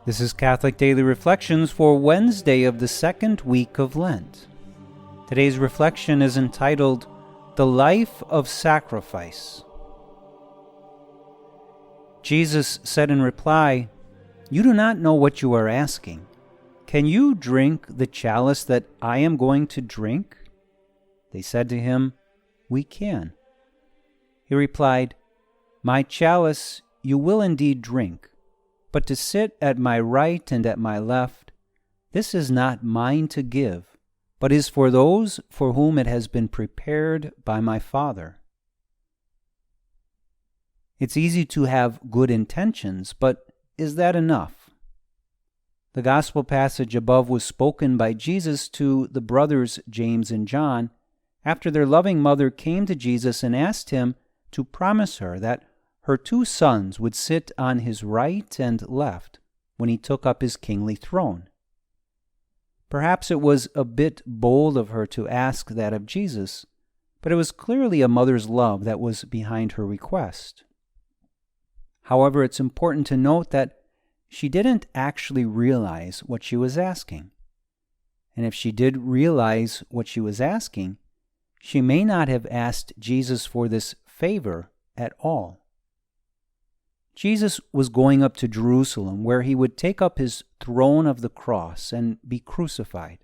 This is Catholic Daily Reflections for Wednesday of the second week of Lent. Today's reflection is entitled, The Life of Sacrifice. Jesus said in reply, "You do not know what you are asking. Can you drink the chalice that I am going to drink?" They said to him, "We can." He replied, "My chalice you will indeed drink, but to sit at my right and at my left, this is not mine to give, but is for those for whom it has been prepared by my Father." It's easy to have good intentions, but is that enough? The gospel passage above was spoken by Jesus to the brothers James and John after their loving mother came to Jesus and asked him to promise her that her two sons would sit on his right and left when he took up his kingly throne. Perhaps it was a bit bold of her to ask that of Jesus, but it was clearly a mother's love that was behind her request. However, it's important to note that she didn't actually realize what she was asking. And if she did realize what she was asking, she may not have asked Jesus for this favor at all. Jesus was going up to Jerusalem, where he would take up his throne of the cross and be crucified.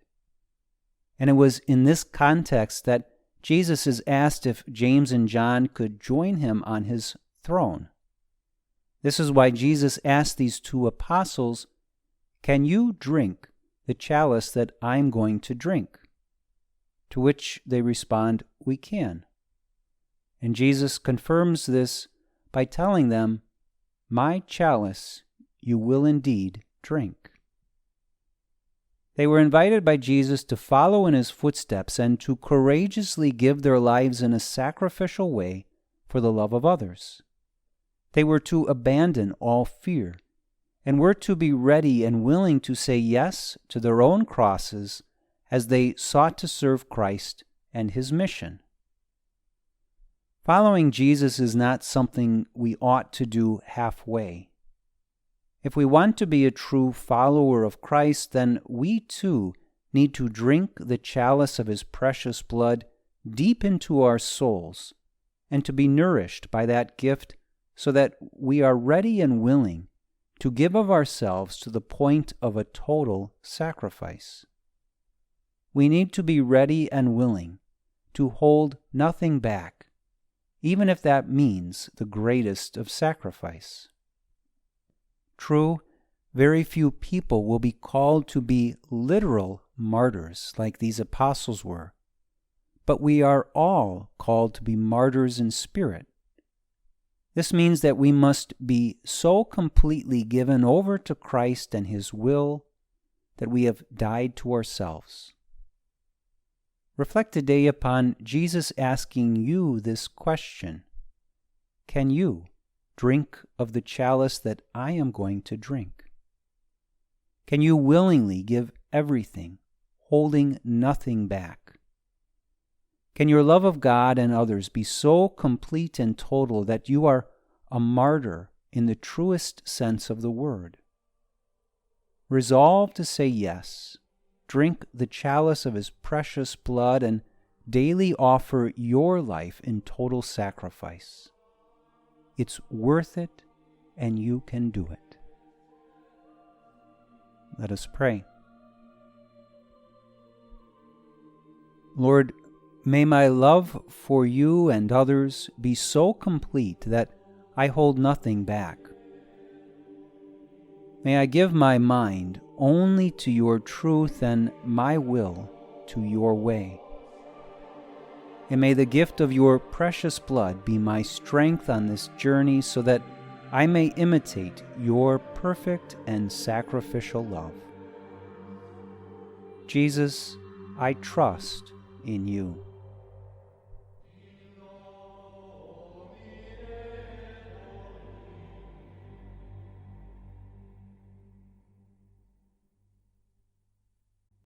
And it was in this context that Jesus is asked if James and John could join him on his throne. This is why Jesus asked these two apostles, "Can you drink the chalice that I'm going to drink?" To which they respond, "We can." And Jesus confirms this by telling them, "My chalice you will indeed drink." They were invited by Jesus to follow in his footsteps and to courageously give their lives in a sacrificial way for the love of others. They were to abandon all fear and were to be ready and willing to say yes to their own crosses as they sought to serve Christ and his mission. Following Jesus is not something we ought to do halfway. If we want to be a true follower of Christ, then we too need to drink the chalice of his precious blood deep into our souls and to be nourished by that gift so that we are ready and willing to give of ourselves to the point of a total sacrifice. We need to be ready and willing to hold nothing back, even if that means the greatest of sacrifice. True, very few people will be called to be literal martyrs like these apostles were, but we are all called to be martyrs in spirit. This means that we must be so completely given over to Christ and his will that we have died to ourselves. Reflect today upon Jesus asking you this question: Can you drink of the chalice that I am going to drink? Can you willingly give everything, holding nothing back? Can your love of God and others be so complete and total that you are a martyr in the truest sense of the word? Resolve to say yes. Drink the chalice of his precious blood and daily offer your life in total sacrifice. It's worth it, and you can do it. Let us pray. Lord, may my love for you and others be so complete that I hold nothing back. May I give my mind only to your truth and my will to your way. And may the gift of your precious blood be my strength on this journey so that I may imitate your perfect and sacrificial love. Jesus, I trust in you.